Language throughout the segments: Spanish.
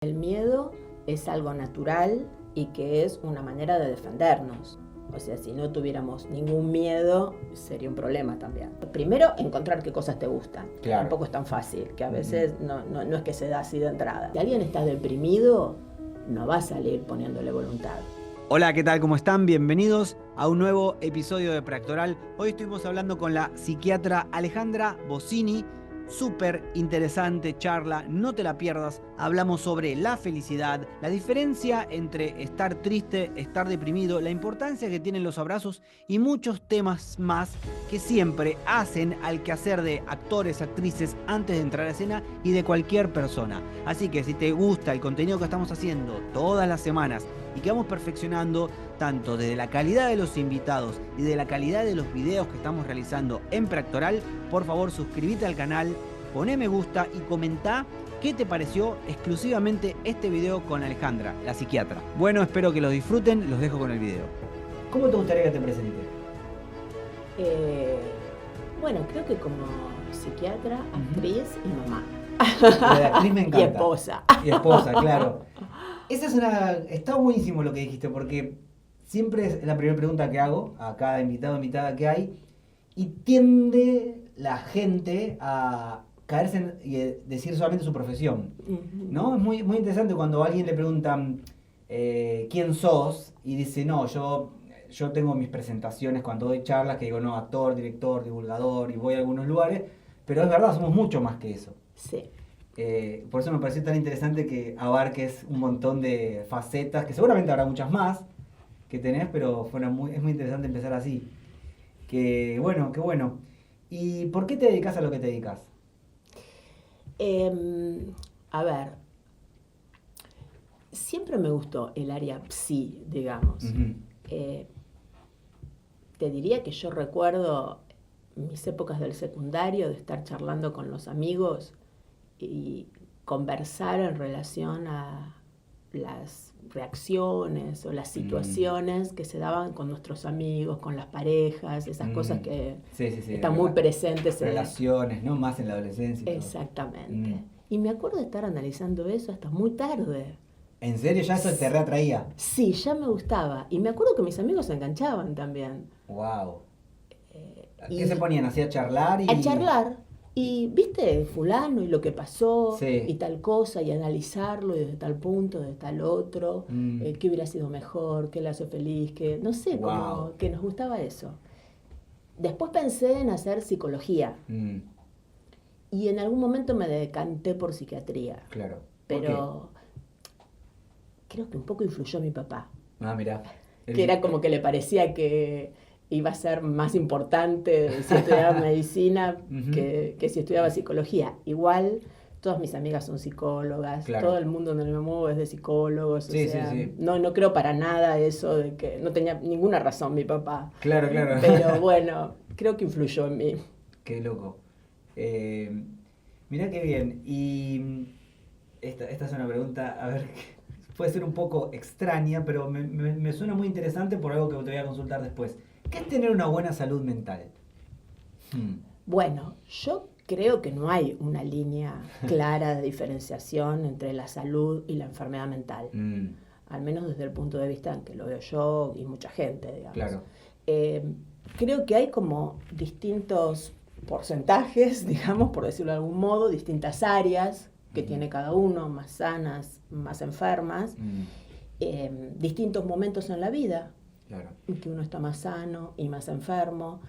El miedo es algo natural y que es una manera de defendernos. O sea, si no tuviéramos ningún miedo, sería un problema también. Primero, encontrar qué cosas te gustan. Claro. Tampoco es tan fácil, que a veces no es que se da así de entrada. Si alguien está deprimido, no va a salir poniéndole voluntad. Hola, ¿qué tal? ¿Cómo están? Bienvenidos a un nuevo episodio de Preactoral. Hoy estuvimos hablando con la psiquiatra Alejandra Bossini. Súper interesante charla, no te la pierdas. Hablamos sobre la felicidad, la diferencia entre estar triste, estar deprimido, la importancia que tienen los abrazos y muchos temas más que siempre hacen al quehacer de actores, actrices antes de entrar a escena y de cualquier persona. Así que si te gusta el contenido que estamos haciendo todas las semanas y que vamos perfeccionando tanto desde la calidad de los invitados y de la calidad de los videos que estamos realizando en Preactoral, por favor suscríbete al canal, poné me gusta y comentá qué te pareció exclusivamente este video con Alejandra, la psiquiatra. Bueno, espero que lo disfruten, los dejo con el video. ¿Cómo te gustaría que te presente? Bueno, creo que como psiquiatra, actriz y mamá. La actriz me encanta. Y esposa. Y esposa, claro. Está buenísimo lo que dijiste, porque siempre es la primera pregunta que hago a cada invitado o invitada que hay, y tiende la gente a caerse y decir solamente su profesión, ¿no? Es muy, muy interesante cuando a alguien le preguntan ¿quién sos? Y dice, no, yo tengo mis presentaciones cuando doy charlas que digo, no, actor, director, divulgador, y voy a algunos lugares, pero es verdad, somos mucho más que eso. Sí. Por eso me pareció tan interesante que abarques un montón de facetas, que seguramente habrá muchas más que tenés, pero es muy interesante empezar así. Qué bueno. ¿Y por qué te dedicas a lo que te dedicas? A ver, siempre me gustó el área psi, digamos. Te diría que yo recuerdo mis épocas del secundario de estar charlando con los amigos y conversar en relación a las reacciones o las situaciones que se daban con nuestros amigos, con las parejas, esas cosas que están muy presentes. Relaciones, ¿no? Más en la adolescencia. Exactamente. Y me acuerdo de estar analizando eso hasta muy tarde. ¿En serio? ¿Ya eso te reatraía? Sí, ya me gustaba. Y me acuerdo que mis amigos se enganchaban también. Wow. ¿Qué se ponían? ¿Así a charlar? A charlar. Y viste fulano y lo que pasó y tal cosa, y analizarlo y desde tal punto, desde tal otro, qué hubiera sido mejor, qué le hace feliz, que no sé, como que nos gustaba eso. Después pensé en hacer psicología y en algún momento me decanté por psiquiatría. Claro. Pero creo que un poco influyó mi papá. Ah, mirá. Que era como que le parecía que iba a ser más importante si estudiaba medicina que si estudiaba psicología. Igual, todas mis amigas son psicólogas, todo el mundo donde me muevo es de psicólogos. No creo para nada eso de que no tenía ninguna razón mi papá. Claro. Pero bueno, creo que influyó en mí. Qué loco. Mirá qué bien. Y esta es una pregunta, a ver, puede ser un poco extraña, pero me suena muy interesante por algo que te voy a consultar después. ¿Qué es tener una buena salud mental? Bueno, yo creo que no hay una línea clara de diferenciación entre la salud y la enfermedad mental. Al menos desde el punto de vista en que lo veo yo y mucha gente, digamos. Claro. Creo que hay como distintos porcentajes, digamos, por decirlo de algún modo, distintas áreas que tiene cada uno, más sanas, más enfermas, distintos momentos en la vida. Claro. Que uno está más sano y más enfermo,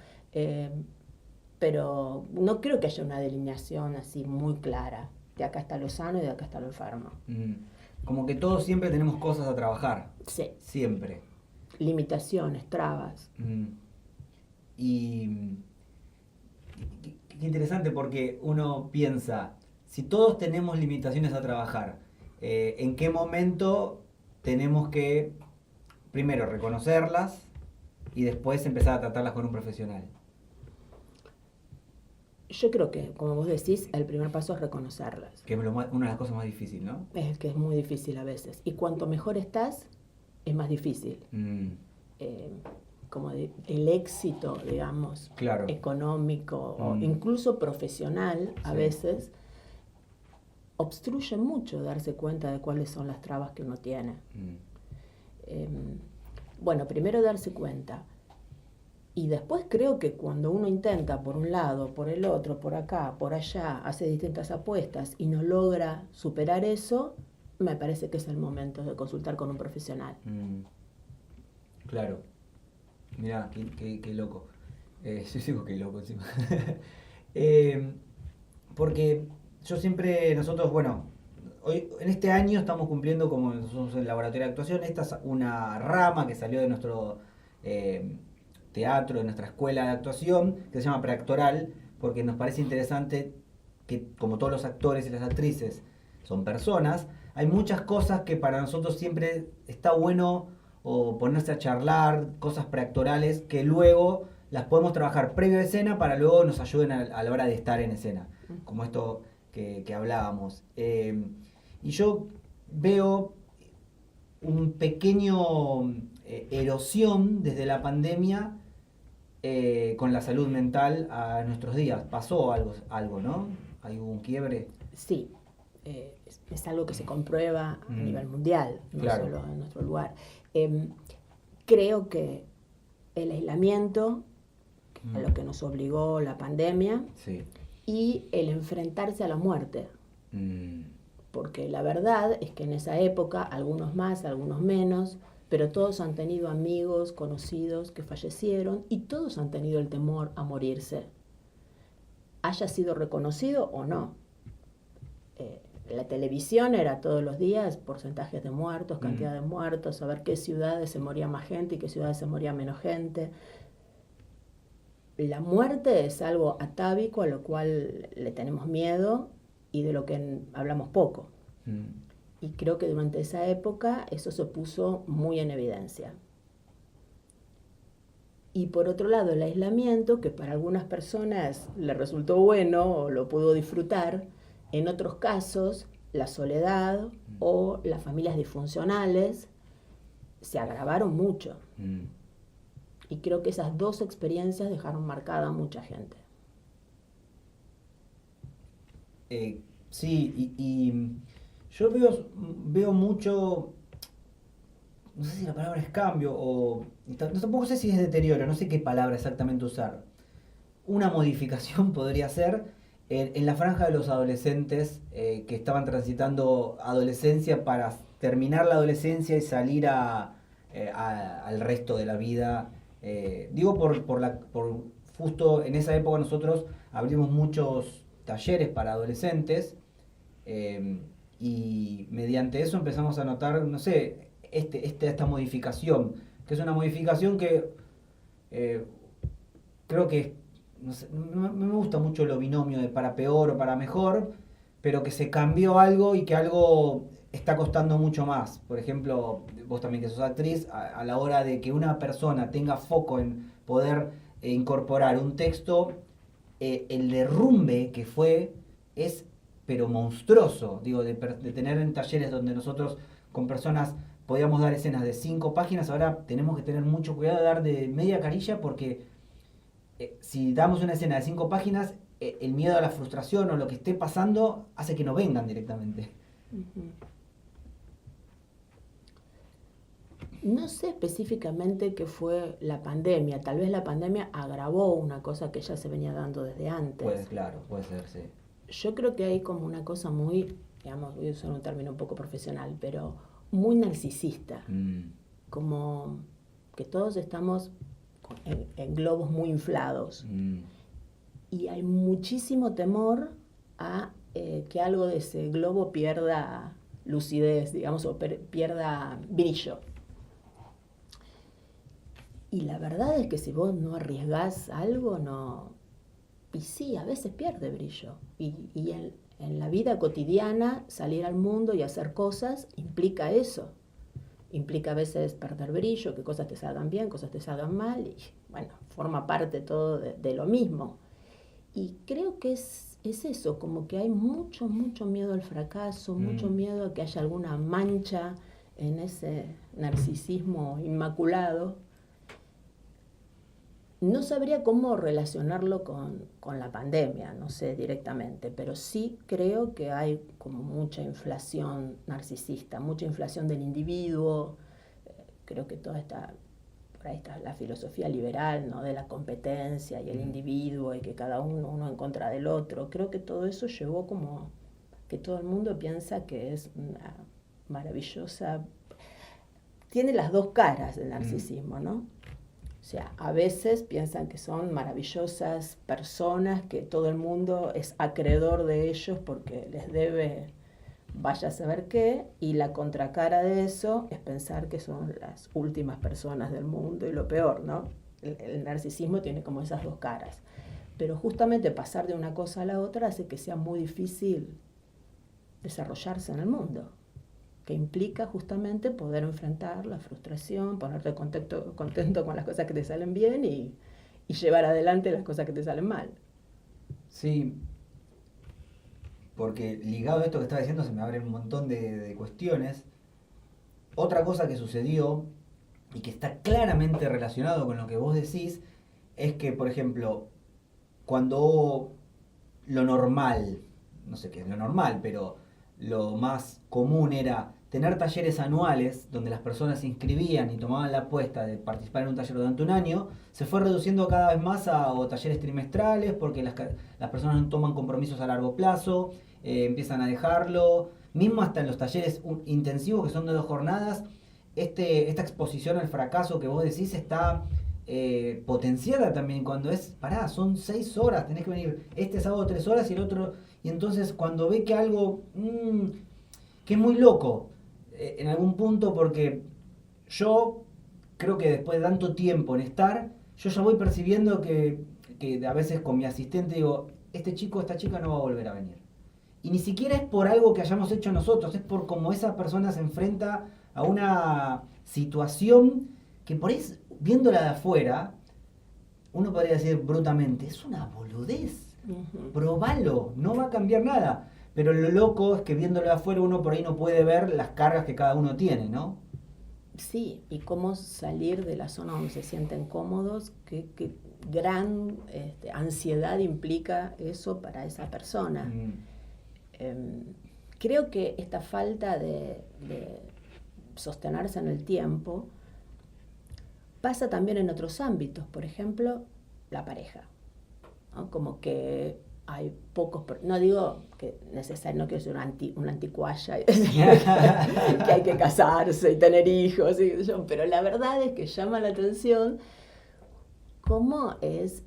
pero no creo que haya una delineación así muy clara. De acá está lo sano y de acá está lo enfermo. Como que todos siempre tenemos cosas a trabajar. Sí. Siempre. Limitaciones, trabas. Y qué interesante, porque uno piensa, si todos tenemos limitaciones a trabajar, ¿en qué momento tenemos que primero reconocerlas y después empezar a tratarlas con un profesional? Yo creo que, como vos decís, el primer paso es reconocerlas. Que es una de las cosas más difíciles, ¿no? Es que es muy difícil a veces. Y cuanto mejor estás, es más difícil. Como el éxito, digamos, económico o incluso profesional, a veces, obstruye mucho darse cuenta de cuáles son las trabas que uno tiene. Bueno, primero darse cuenta. Y después creo que cuando uno intenta por un lado, por el otro, por acá, por allá, hace distintas apuestas y no logra superar eso, me parece que es el momento de consultar con un profesional. Claro. Mirá, qué loco. Yo digo qué loco encima. Porque nosotros, bueno, hoy en este año estamos cumpliendo como nosotros el laboratorio de actuación. Esta es una rama que salió de nuestro teatro, de nuestra escuela de actuación, que se llama Preactoral, porque nos parece interesante que, como todos los actores y las actrices son personas, hay muchas cosas que para nosotros siempre está bueno o ponerse a charlar, cosas preactorales que luego las podemos trabajar previo a escena para luego nos ayuden a la hora de estar en escena, como esto que hablábamos. Y yo veo un pequeño erosión desde la pandemia con la salud mental a nuestros días. Pasó algo, ¿no? ¿Hay un quiebre? Sí, es algo que se comprueba a nivel mundial, no claro. solo en nuestro lugar. Creo que el aislamiento, a lo que nos obligó la pandemia, sí. Y el enfrentarse a la muerte. Porque la verdad es que en esa época, algunos más, algunos menos, pero todos han tenido amigos, conocidos que fallecieron y todos han tenido el temor a morirse, haya sido reconocido o no. La televisión era todos los días porcentajes de muertos, cantidad de muertos, saber qué ciudades se moría más gente y qué ciudades se moría menos gente. La muerte es algo atávico a lo cual le tenemos miedo y de lo que hablamos poco. Y creo que durante esa época eso se puso muy en evidencia. Y por otro lado, el aislamiento, que para algunas personas le resultó bueno o lo pudo disfrutar, en otros casos la soledad o las familias disfuncionales se agravaron mucho. Y creo que esas dos experiencias dejaron marcada a mucha gente. Sí, y yo veo mucho, no sé si la palabra es cambio o tampoco sé si es deterioro, no sé qué palabra exactamente usar. Una modificación podría ser en la franja de los adolescentes que estaban transitando adolescencia para terminar la adolescencia y salir al resto de la vida. Digo por justo en esa época nosotros abrimos muchos talleres para adolescentes y mediante eso empezamos a notar, no sé, esta modificación, que es una modificación que creo que no sé, no me gusta mucho lo binomio de para peor o para mejor, pero que se cambió algo y que algo está costando mucho más. Por ejemplo, vos también que sos actriz, a la hora de que una persona tenga foco en poder incorporar un texto, el derrumbe que fue es pero monstruoso, digo, de tener en talleres donde nosotros con personas podíamos dar escenas de 5 páginas, ahora tenemos que tener mucho cuidado de dar de media carilla porque si damos una escena de 5 páginas, el miedo a la frustración o lo que esté pasando hace que no vengan directamente. No sé específicamente qué fue la pandemia. Tal vez la pandemia agravó una cosa que ya se venía dando desde antes. Pues claro, puede ser, sí. Yo creo que hay como una cosa muy, digamos, voy a usar un término un poco profesional, pero muy narcisista. Como que todos estamos en globos muy inflados. Y hay muchísimo temor a que algo de ese globo pierda lucidez, digamos, o pierda brillo. Y la verdad es que si vos no arriesgás algo, no... Y sí, a veces pierde brillo. Y en la vida cotidiana, salir al mundo y hacer cosas implica eso. Implica a veces perder brillo, que cosas te salgan bien, cosas te salgan mal, y bueno, forma parte todo de lo mismo. Y creo que es eso, como que hay mucho miedo al fracaso, mucho miedo a que haya alguna mancha en ese narcisismo inmaculado. No sabría cómo relacionarlo con la pandemia, no sé directamente, pero sí creo que hay como mucha inflación narcisista, mucha inflación del individuo. Creo que por ahí está la filosofía liberal, ¿no? De la competencia y el individuo y que cada uno en contra del otro. Creo que todo eso llevó como que todo el mundo piensa que es una maravillosa... Tiene las dos caras del narcisismo, ¿no? O sea, a veces piensan que son maravillosas personas, que todo el mundo es acreedor de ellos porque les debe vaya a saber qué, y la contracara de eso es pensar que son las últimas personas del mundo y lo peor, ¿no? El narcisismo tiene como esas dos caras. Pero justamente pasar de una cosa a la otra hace que sea muy difícil desarrollarse en el mundo, que implica justamente poder enfrentar la frustración, ponerte contento con las cosas que te salen bien y llevar adelante las cosas que te salen mal. Sí, porque ligado a esto que estaba diciendo se me abren un montón de cuestiones. Otra cosa que sucedió y que está claramente relacionado con lo que vos decís es que, por ejemplo, cuando lo normal, no sé qué es lo normal, pero lo más común era tener talleres anuales donde las personas se inscribían y tomaban la apuesta de participar en un taller durante un año, se fue reduciendo cada vez más a talleres trimestrales porque las personas no toman compromisos a largo plazo, empiezan a dejarlo, mismo hasta en los talleres intensivos que son de 2 jornadas, esta exposición al fracaso que vos decís está potenciada también cuando son 6 horas, tenés que venir este sábado 3 horas y el otro, y entonces cuando ve que algo, que es muy loco, en algún punto, porque yo creo que después de tanto tiempo en estar, yo ya voy percibiendo que a veces con mi asistente digo, este chico, esta chica no va a volver a venir. Y ni siquiera es por algo que hayamos hecho nosotros, es por cómo esa persona se enfrenta a una situación que por ahí, viéndola de afuera, uno podría decir brutamente, es una boludez, probalo, no va a cambiar nada. Pero lo loco es que viéndolo de afuera uno por ahí no puede ver las cargas que cada uno tiene, ¿no? Sí, y cómo salir de la zona donde se sienten cómodos, qué gran ansiedad implica eso para esa persona. Creo que esta falta de sostenerse en el tiempo pasa también en otros ámbitos, por ejemplo, la pareja, ¿no? Como que hay pocos, no digo que necesario, no quiero ser una anticuaya, que hay que casarse y tener hijos, pero la verdad es que llama la atención cómo es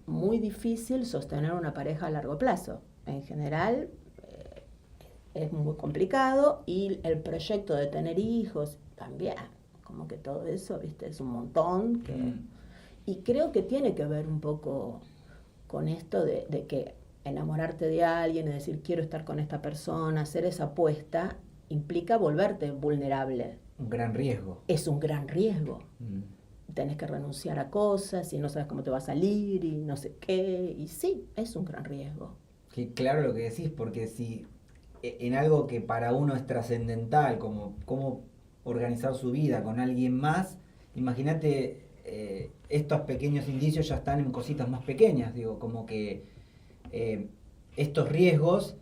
muy difícil sostener una pareja a largo plazo. En general es muy complicado y el proyecto de tener hijos también, como que todo eso, ¿viste? Es un montón. Y creo que tiene que ver un poco con esto de que enamorarte de alguien y decir quiero estar con esta persona, hacer esa apuesta, implica volverte vulnerable. Un gran riesgo. Es un gran riesgo. Tenés que renunciar a cosas y no sabes cómo te va a salir y no sé qué. Y sí, es un gran riesgo. Que claro lo que decís, porque si en algo que para uno es trascendental, como cómo organizar su vida con alguien más, imagínate, estos pequeños indicios ya están en cositas más pequeñas, digo, como que estos riesgos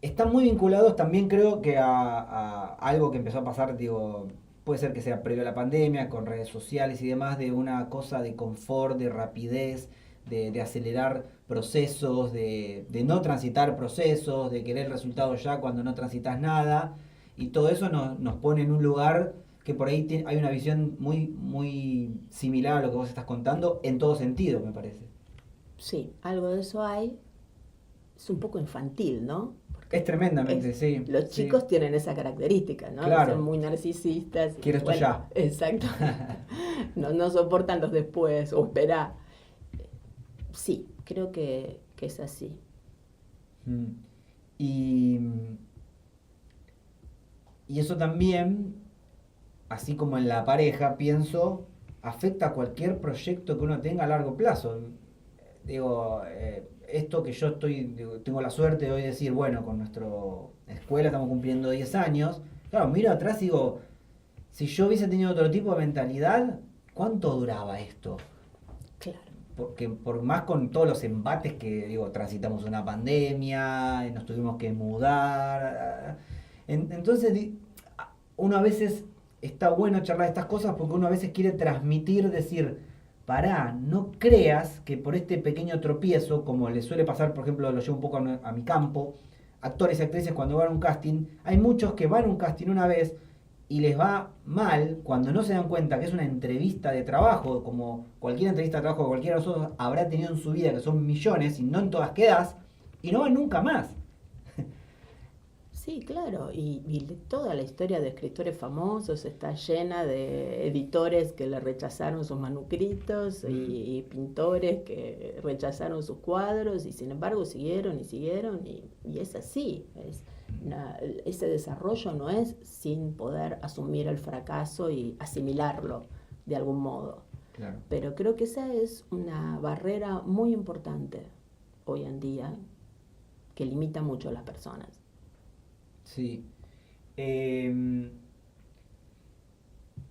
están muy vinculados también creo que a algo que empezó a pasar, digo, puede ser que sea previo a la pandemia, con redes sociales y demás, de una cosa de confort, de rapidez, de acelerar procesos, de no transitar procesos, de querer resultados ya cuando no transitas nada, y todo eso nos pone en un lugar que por ahí hay una visión muy, muy similar a lo que vos estás contando, en todo sentido, me parece. Sí, algo de eso hay. Es un poco infantil, ¿no? Es tremendamente, sí. Los chicos tienen esa característica, ¿no? Claro. Son muy narcisistas. Quiero esto ya. Exacto. no soportan los después, o espera. Sí, creo que es así. Y eso también, así como en la pareja, pienso, afecta a cualquier proyecto que uno tenga a largo plazo. Digo, esto que yo tengo la suerte de hoy decir, bueno, con nuestra escuela estamos cumpliendo 10 años. Claro, miro atrás y digo, si yo hubiese tenido otro tipo de mentalidad, ¿cuánto duraba esto? porque por más con todos los embates que, digo, transitamos una pandemia, nos tuvimos que mudar. Entonces, uno a veces está bueno charlar estas cosas porque uno a veces quiere transmitir, decir, pará, no creas que por este pequeño tropiezo, como le suele pasar, por ejemplo, lo llevo un poco a mi campo, actores y actrices cuando van a un casting, hay muchos que van a un casting una vez y les va mal cuando no se dan cuenta que es una entrevista de trabajo, como cualquier entrevista de trabajo que cualquiera de nosotros habrá tenido en su vida, que son millones y no en todas quedas, y no van nunca más. Sí, claro, y toda la historia de escritores famosos está llena de editores que le rechazaron sus manuscritos y pintores que rechazaron sus cuadros y sin embargo siguieron y es así. Ese desarrollo no es sin poder asumir el fracaso y asimilarlo de algún modo. Claro. Pero creo que esa es una barrera muy importante hoy en día que limita mucho a las personas. Sí. Y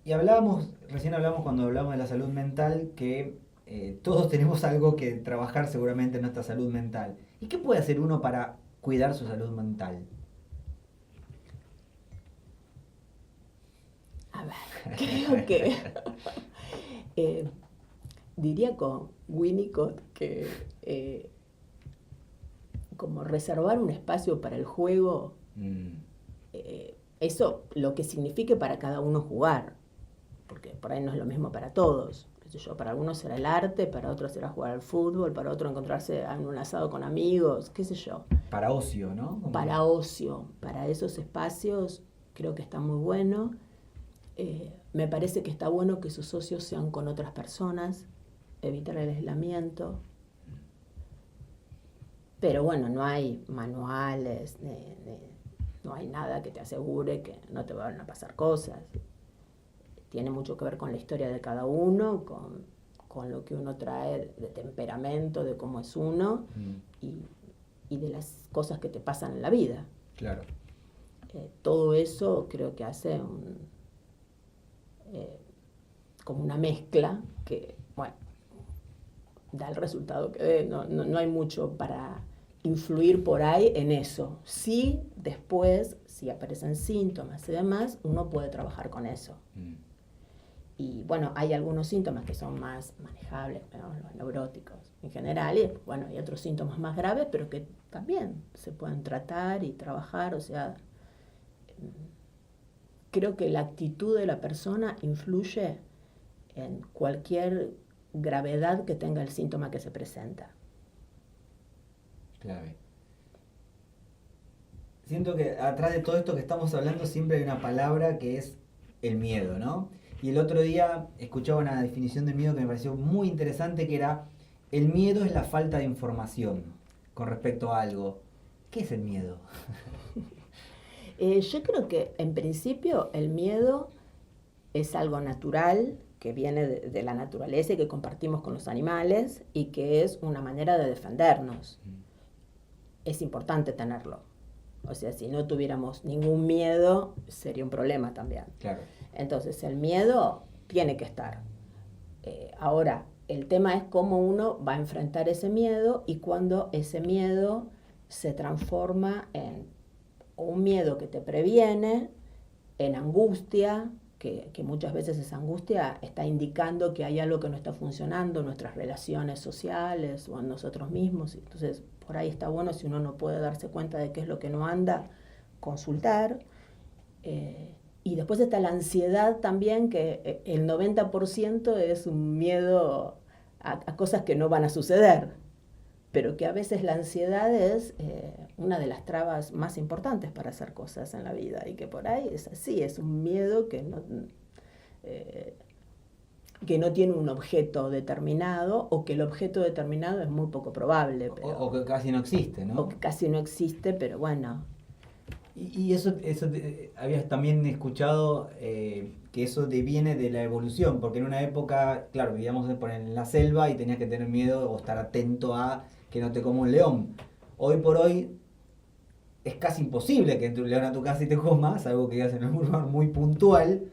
recién hablábamos cuando hablamos de la salud mental, que todos tenemos algo que trabajar seguramente en nuestra salud mental. ¿Y qué puede hacer uno para cuidar su salud mental? A ver, creo que diría con Winnicott que como reservar un espacio para el juego, eso lo que signifique para cada uno jugar, porque por ahí no es lo mismo para todos. Para algunos será el arte, para otros será jugar al fútbol, para otros encontrarse en un asado con amigos, qué sé yo. Para ocio, ¿no? Para ocio, para esos espacios creo que está muy bueno. Me parece que está bueno que sus socios sean con otras personas, evitar el aislamiento. Pero bueno, no hay manuales, no hay nada que te asegure que no te van a pasar cosas. Tiene mucho que ver con la historia de cada uno, con lo que uno trae de temperamento, de cómo es uno y de las cosas que te pasan en la vida. Claro. Todo eso creo que hace como una mezcla que, bueno, da el resultado que dé. No hay mucho para influir por ahí en eso. Sí, después, si aparecen síntomas y demás, uno puede trabajar con eso. Y bueno, hay algunos síntomas que son más manejables, ¿no? Los neuróticos en general, y bueno, hay otros síntomas más graves, pero que también se pueden tratar y trabajar. O sea, creo que la actitud de la persona influye en cualquier gravedad que tenga el síntoma que se presenta. Clave. Siento que atrás de todo esto que estamos hablando siempre hay una palabra que es el miedo, ¿no? Y el otro día escuchaba una definición de miedo que me pareció muy interesante, que era: el miedo es la falta de información con respecto a algo. ¿Qué es el miedo? Yo creo que en principio el miedo es algo natural, que viene de la naturaleza y que compartimos con los animales y que es una manera de defendernos. Es importante tenerlo. O sea, si no tuviéramos ningún miedo, sería un problema también. Claro. Entonces, el miedo tiene que estar. Ahora, el tema es cómo uno va a enfrentar ese miedo y cuando ese miedo se transforma en un miedo que te previene, en angustia, que muchas veces esa angustia está indicando que hay algo que no está funcionando en nuestras relaciones sociales o en nosotros mismos. Entonces, por ahí está bueno, si uno no puede darse cuenta de qué es lo que no anda, consultar. Y después está la ansiedad también, que el 90% es un miedo a cosas que no van a suceder, pero que a veces la ansiedad es una de las trabas más importantes para hacer cosas en la vida y que por ahí es así, es un miedo que no tiene un objeto determinado o que el objeto determinado es muy poco probable. Pero, o que casi no existe, ¿no? O que casi no existe, pero bueno. Y eso habías también escuchado que eso viene de la evolución, porque en una época, claro, vivíamos en la selva y tenías que tener miedo o estar atento a que no te coma un león. Hoy por hoy es casi imposible que entre un león a tu casa y te coma, algo que hacen en un lugar muy puntual,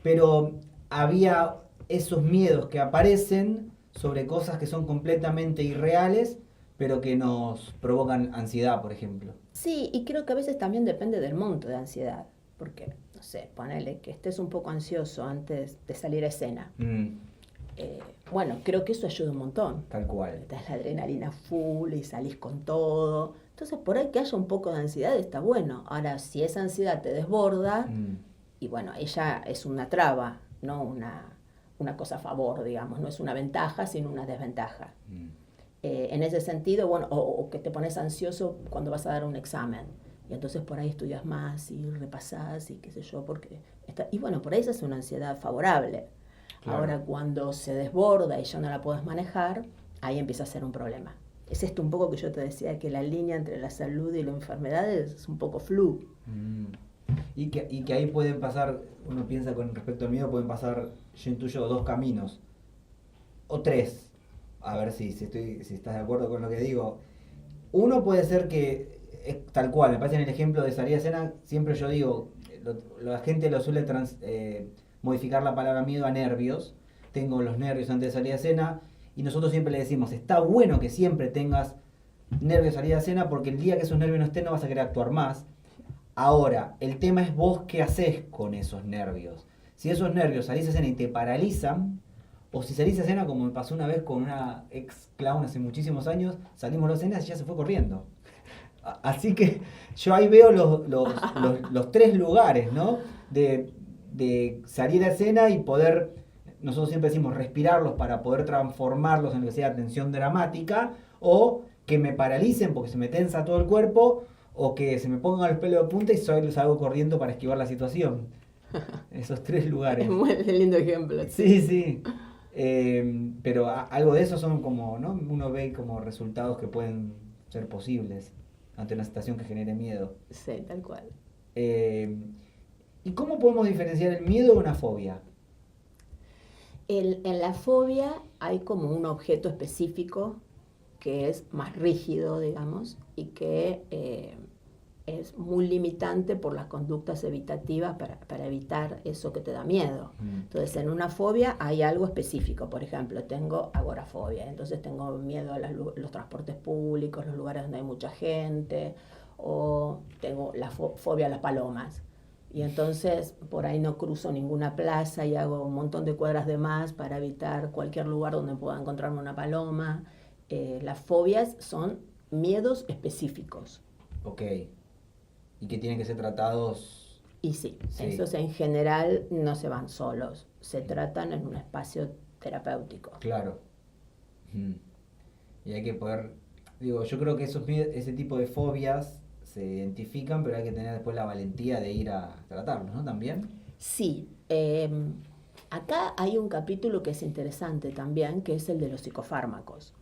pero había esos miedos que aparecen sobre cosas que son completamente irreales, pero que nos provocan ansiedad, por ejemplo. Sí, y creo que a veces también depende del monto de ansiedad, porque, no sé, ponele que estés un poco ansioso antes de salir a escena. Bueno, creo que eso ayuda un montón. Tal cual. Te das la adrenalina full y salís con todo. Entonces, por ahí que haya un poco de ansiedad está bueno. Ahora, si esa ansiedad te desborda, y bueno, ella es una traba, no una cosa a favor, digamos, no es una ventaja, sino una desventaja. En ese sentido, bueno, o que te pones ansioso cuando vas a dar un examen. Y entonces por ahí estudias más y repasás y qué sé yo, porque y bueno, por ahí esa es una ansiedad favorable. Claro. Ahora, cuando se desborda y ya no la puedes manejar, ahí empieza a ser un problema. Es esto un poco que yo te decía, que la línea entre la salud y la enfermedad es un poco flu. Y que ahí pueden pasar, uno piensa con respecto al miedo, pueden pasar, yo intuyo, 2 caminos, o 3, a ver si estás de acuerdo con lo que digo. Uno puede ser que, tal cual, me parece en el ejemplo de salir a escena, siempre yo digo, la gente lo suele modificar la palabra miedo a nervios. Tengo los nervios antes de salir a escena, y nosotros siempre le decimos, está bueno que siempre tengas nervios de salir a escena, porque el día que esos nervios no estén no vas a querer actuar más. Ahora, el tema es vos qué haces con esos nervios. Si esos nervios salís a escena y te paralizan, o si salís a escena, como me pasó una vez con una ex clown hace muchísimos años, salimos a la escena y ya se fue corriendo. Así que yo ahí veo los 3 lugares, ¿no? De salir a escena y poder, nosotros siempre decimos, respirarlos para poder transformarlos en lo que sea tensión dramática, o que me paralicen porque se me tensa todo el cuerpo, o que se me pongan los pelos de punta y salgo corriendo para esquivar la situación. Esos 3 lugares. Es muy lindo ejemplo. Sí. Pero algo de eso son como, ¿no? Uno ve como resultados que pueden ser posibles ante una situación que genere miedo. Sí, tal cual. ¿Y cómo podemos diferenciar el miedo de una fobia? En la fobia hay como un objeto específico que es más rígido, digamos, y que es muy limitante por las conductas evitativas para evitar eso que te da miedo. Entonces, en una fobia hay algo específico. Por ejemplo, tengo agorafobia, entonces tengo miedo a los transportes públicos, los lugares donde hay mucha gente, o tengo la fobia a las palomas. Y entonces por ahí no cruzo ninguna plaza y hago un montón de cuadras de más para evitar cualquier lugar donde pueda encontrarme una paloma. Las fobias son miedos específicos. Ok. Y que tienen que ser tratados. Y sí, esos en general no se van solos, se tratan en un espacio terapéutico. Claro. Y hay que poder, yo creo que ese tipo de fobias se identifican, pero hay que tener después la valentía de ir a tratarlos, ¿no? También. Sí. Acá hay un capítulo que es interesante también, que es el de los psicofármacos.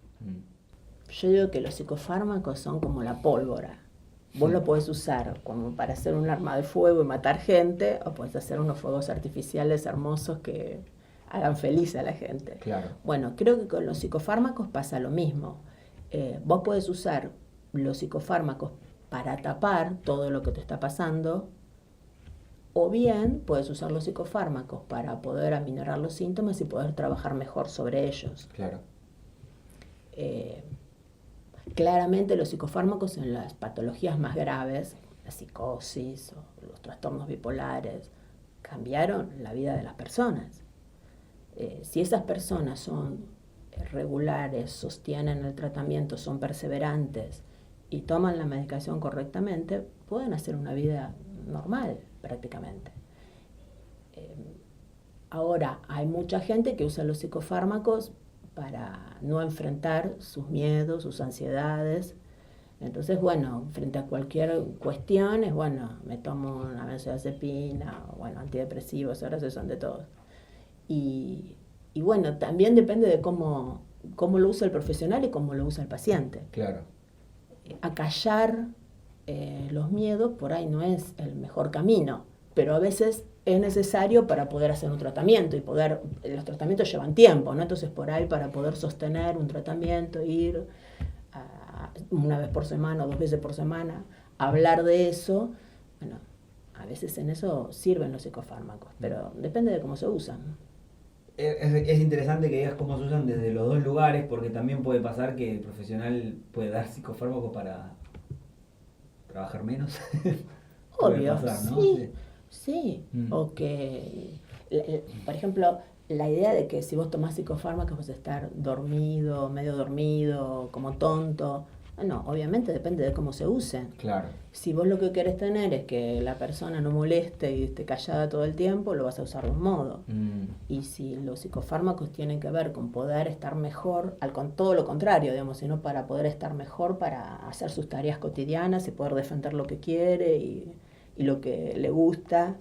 Yo digo que los psicofármacos son como la pólvora. Vos lo podés usar como para hacer un arma de fuego y matar gente, o podés hacer unos fuegos artificiales hermosos que hagan feliz a la gente. Claro. Bueno, creo que con los psicofármacos pasa lo mismo. Vos podés usar los psicofármacos para tapar todo lo que te está pasando, o bien puedes usar los psicofármacos para poder aminorar los síntomas y poder trabajar mejor sobre ellos. Claro. Claramente los psicofármacos en las patologías más graves, la psicosis o los trastornos bipolares, cambiaron la vida de las personas. Si esas personas son regulares, sostienen el tratamiento, son perseverantes y toman la medicación correctamente, pueden hacer una vida normal prácticamente. Ahora, hay mucha gente que usa los psicofármacos para no enfrentar sus miedos, sus ansiedades. Entonces, bueno, frente a cualquier cuestión, me tomo una benzodiazepina, antidepresivos, ahora se usan de todos. Y bueno, también depende de cómo lo usa el profesional y cómo lo usa el paciente. Claro. Acallar los miedos por ahí no es el mejor camino, pero a veces es necesario para poder hacer un tratamiento los tratamientos llevan tiempo, ¿no? Entonces por ahí para poder sostener un tratamiento, ir una vez por semana o 2 veces por semana, hablar de eso, a veces en eso sirven los psicofármacos, pero depende de cómo se usan. Es interesante que digas cómo se usan desde los dos lugares, porque también puede pasar que el profesional puede dar psicofármacos para trabajar menos. Obvio, pasar, ¿no? Sí. O que, por ejemplo, la idea de que si vos tomás psicofármacos vas a estar dormido, medio dormido, como tonto. No, obviamente depende de cómo se usen. Claro. Si vos lo que querés tener es que la persona no moleste y esté callada todo el tiempo, lo vas a usar de un modo. Y si los psicofármacos tienen que ver con poder estar mejor, con todo lo contrario, digamos, sino para poder estar mejor, para hacer sus tareas cotidianas y poder defender lo que quiere y lo que le gusta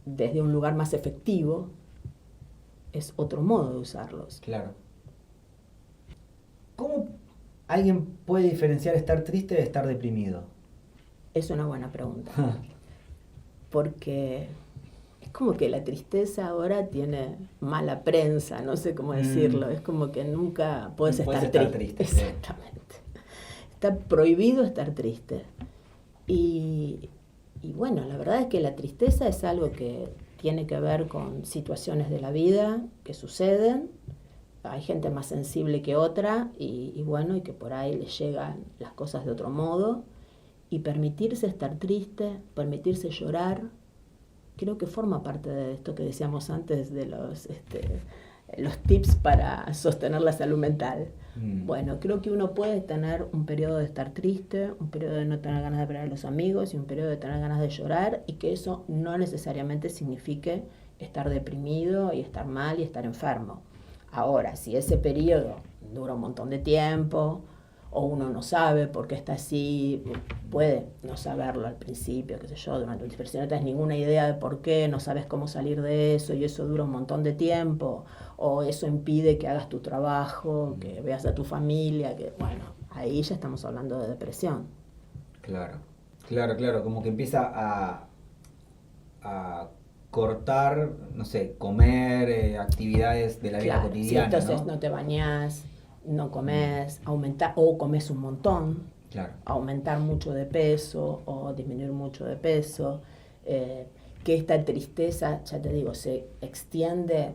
desde un lugar más efectivo, es otro modo de usarlos. Claro. ¿Cómo alguien puede diferenciar estar triste de estar deprimido? Es una buena pregunta. Porque es como que la tristeza ahora tiene mala prensa, no sé cómo decirlo. Es como que nunca puedes estar triste. Exactamente. Está prohibido estar triste. Y bueno, la verdad es que la tristeza es algo que tiene que ver con situaciones de la vida que suceden. Hay gente más sensible que otra y bueno, y que por ahí les llegan las cosas de otro modo. Y permitirse estar triste, permitirse llorar, creo que forma parte de esto que decíamos antes de los tips para sostener la salud mental. Bueno, creo que uno puede tener un periodo de estar triste, un periodo de no tener ganas de ver a los amigos y un periodo de tener ganas de llorar, y que eso no necesariamente signifique estar deprimido y estar mal y estar enfermo. Ahora, si ese periodo dura un montón de tiempo, o uno no sabe por qué está así, puede no saberlo al principio, qué sé yo, durante un tiempo, si no tienes ninguna idea de por qué, no sabes cómo salir de eso y eso dura un montón de tiempo, o eso impide que hagas tu trabajo, que veas a tu familia, que bueno, ahí ya estamos hablando de depresión. Claro, como que empieza a cortar, no sé, comer, actividades de la vida cotidiana, sí, entonces no te bañás, no comes, aumentar o comes un montón, aumentar mucho de peso o disminuir mucho de peso, que esta tristeza, ya te digo, se extiende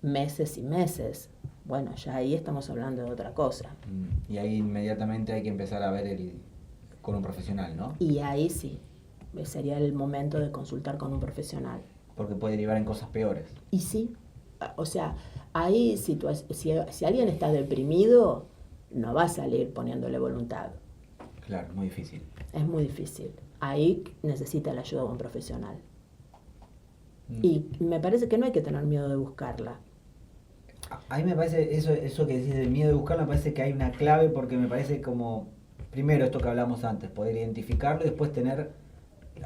meses y meses. Bueno, ya ahí estamos hablando de otra cosa. Y ahí inmediatamente hay que empezar a ver con un profesional, ¿no? Y ahí sí, sería el momento de consultar con un profesional. Porque puede derivar en cosas peores. Y sí, o sea, ahí si alguien está deprimido, no va a salir poniéndole voluntad. Claro, muy difícil. Es muy difícil. Ahí necesita la ayuda de un profesional. Y me parece que no hay que tener miedo de buscarla. A mí me parece, eso que decís del miedo de buscarla, me parece que hay una clave, porque me parece como, primero esto que hablamos antes, poder identificarlo y después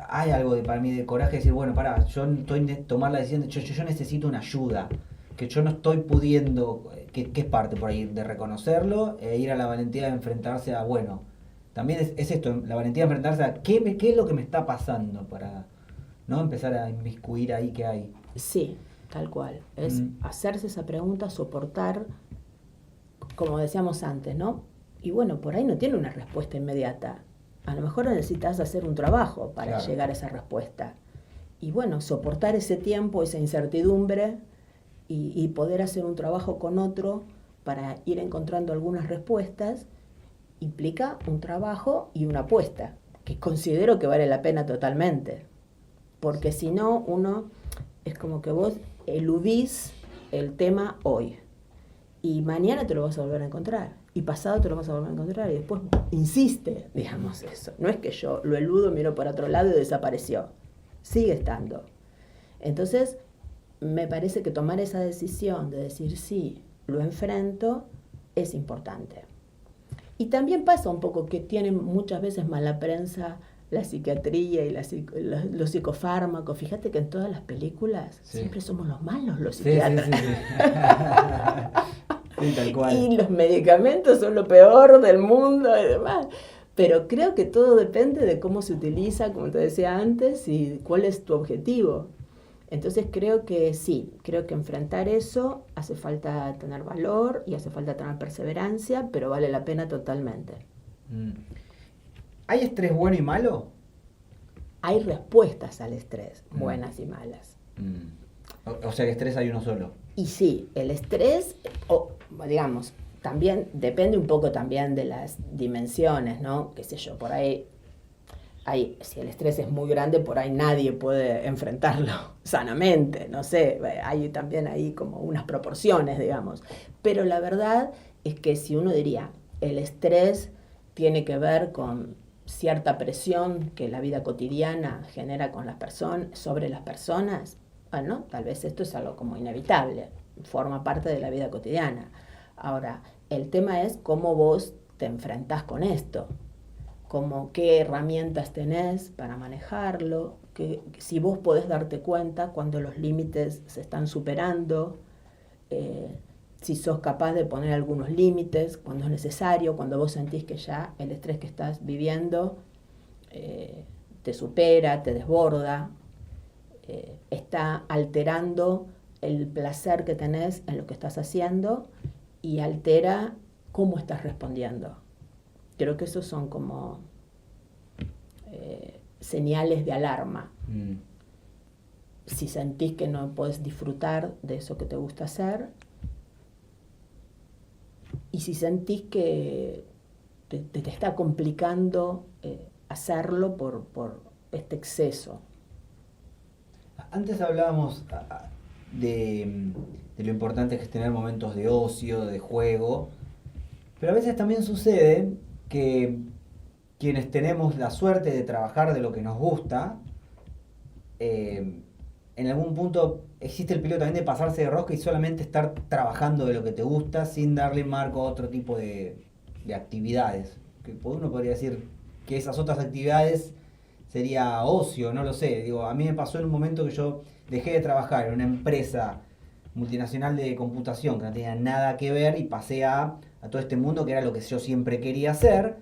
hay algo para mí de coraje de decir, bueno, yo estoy tomar la decisión de yo necesito una ayuda, que yo no estoy pudiendo, que es parte por ahí de reconocerlo e ir a la valentía de enfrentarse a, bueno, también es esto, la valentía de enfrentarse a qué es lo que me está pasando, para no empezar a inmiscuir ahí que hay. Sí, tal cual. Es hacerse esa pregunta, soportar, como decíamos antes, ¿no? Y bueno, por ahí no tiene una respuesta inmediata. A lo mejor necesitas hacer un trabajo para llegar a esa respuesta. Y bueno, soportar ese tiempo, esa incertidumbre y poder hacer un trabajo con otro para ir encontrando algunas respuestas, implica un trabajo y una apuesta, que considero que vale la pena totalmente. Porque si no, uno es como que vos eludís el tema hoy. Y mañana te lo vas a volver a encontrar. Y pasado te lo vas a volver a encontrar. Y después insiste, digamos eso. No es que yo lo eludo, miro para otro lado y desapareció. Sigue estando. Entonces, me parece que tomar esa decisión de decir sí, lo enfrento, es importante. Y también pasa un poco que tienen muchas veces mala prensa la psiquiatría y los psicofármacos. Fíjate que en todas las películas siempre somos los malos, los psiquiatras. Sí, tal cual. Y los medicamentos son lo peor del mundo y demás. Pero creo que todo depende de cómo se utiliza, como te decía antes, y cuál es tu objetivo. Entonces creo que enfrentar eso hace falta tener valor y hace falta tener perseverancia, pero vale la pena totalmente. ¿Hay estrés bueno y malo? Hay respuestas al estrés, buenas y malas. O sea que estrés hay uno solo. Y sí, el estrés, digamos, también depende un poco también de las dimensiones, ¿no? Qué sé yo, por ahí, si el estrés es muy grande, por ahí nadie puede enfrentarlo sanamente, no sé, hay también ahí como unas proporciones, digamos. Pero la verdad es que si uno diría, el estrés tiene que ver con cierta presión que la vida cotidiana genera con las personas, sobre las personas, bueno, tal vez esto es algo como inevitable, forma parte de la vida cotidiana. Ahora, el tema es cómo vos te enfrentás con esto, qué herramientas tenés para manejarlo, si vos podés darte cuenta cuando los límites se están superando, si sos capaz de poner algunos límites cuando es necesario, cuando vos sentís que ya el estrés que estás viviendo te supera, te desborda, está alterando el placer que tenés en lo que estás haciendo y altera cómo estás respondiendo. Creo que esos son como señales de alarma. Si sentís que no podés disfrutar de eso que te gusta hacer, y si sentís que te está complicando hacerlo por este exceso. Antes hablábamos de lo importante que es tener momentos de ocio, de juego, pero a veces también sucede que quienes tenemos la suerte de trabajar de lo que nos gusta, en algún punto existe el peligro también de pasarse de rosca y solamente estar trabajando de lo que te gusta sin darle marco a otro tipo de actividades. Que uno podría decir que esas otras actividades sería ocio, no lo sé. Digo, a mí me pasó en un momento que yo dejé de trabajar en una empresa multinacional de computación que no tenía nada que ver y pasé a todo este mundo que era lo que yo siempre quería hacer,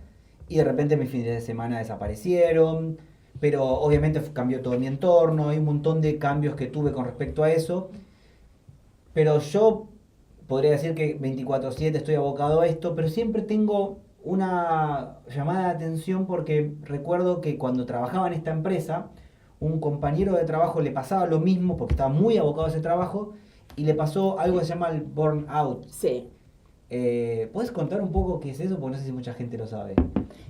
y de repente mis fines de semana desaparecieron, pero obviamente cambió todo mi entorno, hay un montón de cambios que tuve con respecto a eso, pero yo podría decir que 24/7 estoy abocado a esto, pero siempre tengo una llamada de atención porque recuerdo que cuando trabajaba en esta empresa, un compañero de trabajo le pasaba lo mismo porque estaba muy abocado a ese trabajo y le pasó algo que se llama el burnout. Sí. ¿Puedes contar un poco qué es eso? Porque no sé si mucha gente lo sabe.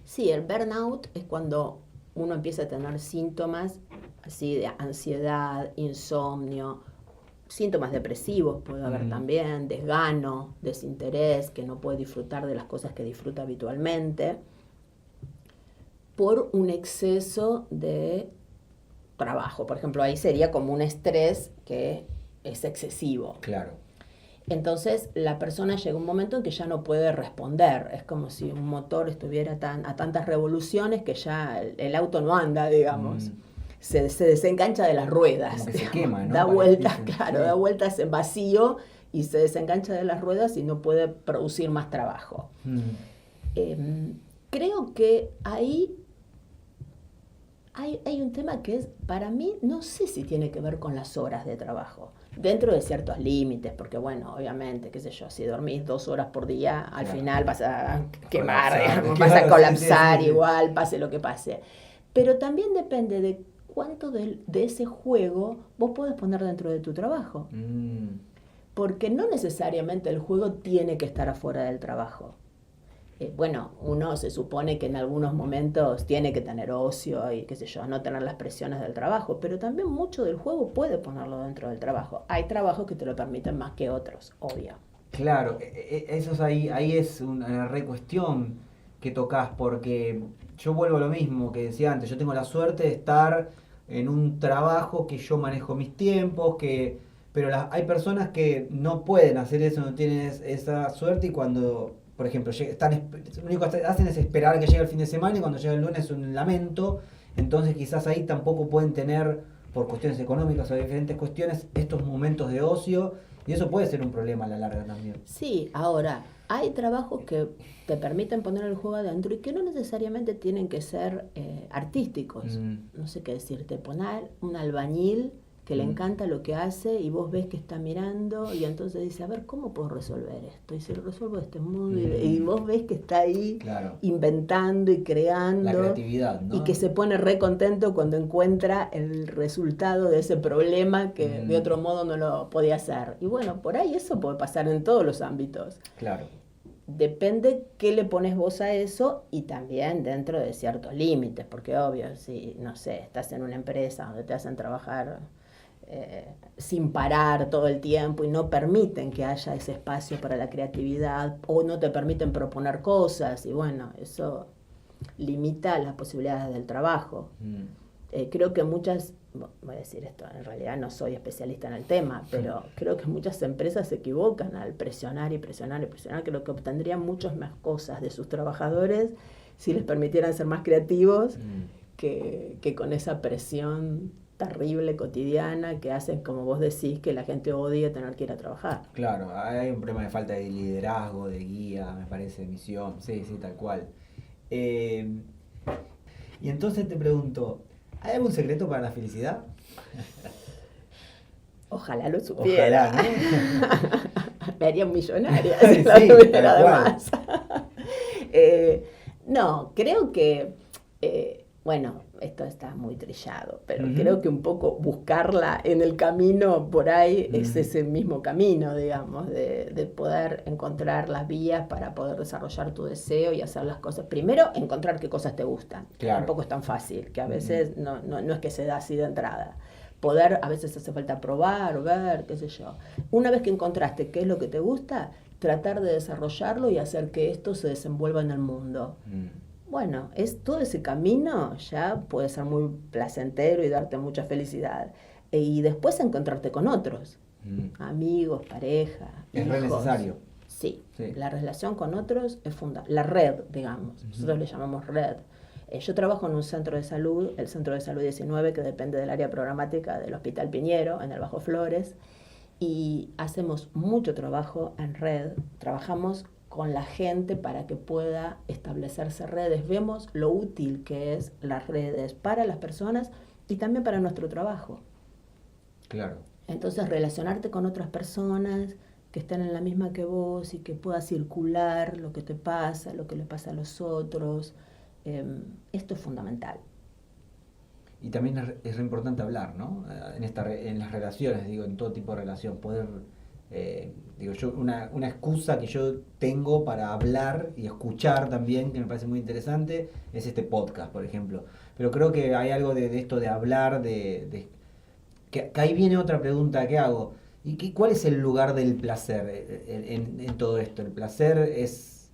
Sí, el burnout es cuando uno empieza a tener síntomas así de ansiedad, insomnio, síntomas depresivos puede haber también, desgano, desinterés, que no puede disfrutar de las cosas que disfruta habitualmente, por un exceso de trabajo. Por ejemplo, ahí sería como un estrés que es excesivo. Claro. Entonces la persona llega un momento en que ya no puede responder. Es como si un motor estuviera a tantas revoluciones que ya el auto no anda, digamos. Se desengancha de las ruedas. Como que se quema, ¿no? Da vueltas, claro, da vueltas en vacío y se desengancha de las ruedas y no puede producir más trabajo. Creo que ahí hay un tema que es, para mí, no sé si tiene que ver con las horas de trabajo. Dentro de ciertos límites, porque bueno, obviamente, qué sé yo, si dormís 2 horas por día, al final vas a quemar, digamos, vas a colapsar igual, pase lo que pase. Pero también depende de cuánto de ese juego vos podés poner dentro de tu trabajo. Porque no necesariamente el juego tiene que estar afuera del trabajo. Bueno, uno se supone que en algunos momentos tiene que tener ocio y qué sé yo, no tener las presiones del trabajo, pero también mucho del juego puede ponerlo dentro del trabajo. Hay trabajos que te lo permiten más que otros, obvio. Claro, eso es ahí es una re cuestión que tocas, porque yo vuelvo a lo mismo que decía antes, yo tengo la suerte de estar en un trabajo que yo manejo mis tiempos, pero hay personas que no pueden hacer eso, no tienen esa suerte, y cuando, por ejemplo, lo único que hacen es esperar que llegue el fin de semana, y cuando llega el lunes es un lamento. Entonces quizás ahí tampoco pueden tener, por cuestiones económicas o diferentes cuestiones, estos momentos de ocio, y eso puede ser un problema a la larga también. Sí, ahora, hay trabajos que te permiten poner el juego adentro y que no necesariamente tienen que ser artísticos. No sé qué decirte, poner un albañil que le encanta lo que hace y vos ves que está mirando y entonces dice, a ver, ¿cómo puedo resolver esto? Y si lo resuelvo de este modo, y vos ves que está ahí inventando y creando. La creatividad, ¿no? Y que se pone re contento cuando encuentra el resultado de ese problema que de otro modo no lo podía hacer. Y bueno, por ahí eso puede pasar en todos los ámbitos. Claro. Depende qué le pones vos a eso y también dentro de ciertos límites, porque obvio, si, no sé, estás en una empresa donde te hacen trabajar sin parar todo el tiempo y no permiten que haya ese espacio para la creatividad o no te permiten proponer cosas y bueno, eso limita las posibilidades del trabajo. Creo que muchas, voy a decir esto, en realidad no soy especialista en el tema, pero creo que muchas empresas se equivocan al presionar y presionar y presionar. Creo que obtendrían muchas más cosas de sus trabajadores si les permitieran ser más creativos que con esa presión terrible, cotidiana, que hacen, como vos decís, que la gente odia tener que ir a trabajar. Claro, hay un problema de falta de liderazgo, de guía, me parece, de misión, sí, tal cual. Y entonces te pregunto, ¿hay algún secreto para la felicidad? Ojalá lo supiera. Ojalá, ¿no? Me haría millonaria si si lo supiera además. No, creo que, bueno, esto está muy trillado, pero creo que un poco buscarla en el camino por ahí es ese mismo camino, digamos, de poder encontrar las vías para poder desarrollar tu deseo y hacer las cosas. Primero, encontrar qué cosas te gustan. Claro. Tampoco es tan fácil, que a veces no es que se da así de entrada. Poder, a veces hace falta probar, ver, qué sé yo. Una vez que encontraste qué es lo que te gusta, tratar de desarrollarlo y hacer que esto se desenvuelva en el mundo. Bueno, todo ese camino ya puede ser muy placentero y darte mucha felicidad. Y después encontrarte con otros, amigos, pareja, es re necesario. Sí, la relación con otros es fundamental. La red, digamos, nosotros le llamamos red. Yo trabajo en un centro de salud, el Centro de Salud 19, que depende del área programática del Hospital Piñero, en el Bajo Flores, y hacemos mucho trabajo en red. Trabajamos con la gente para que pueda establecerse redes. Vemos lo útil que es las redes para las personas y también para nuestro trabajo. Claro. Entonces, relacionarte con otras personas que estén en la misma que vos y que pueda circular lo que te pasa, lo que le pasa a los otros, esto es fundamental. Y también es re importante hablar, ¿no? En las relaciones, digo, en todo tipo de relación, poder... una excusa que yo tengo para hablar y escuchar también, que me parece muy interesante, es este podcast, por ejemplo. Pero creo que hay algo de esto de hablar, que ahí viene otra pregunta que hago. ¿Y cuál es el lugar del placer en todo esto? ¿El placer es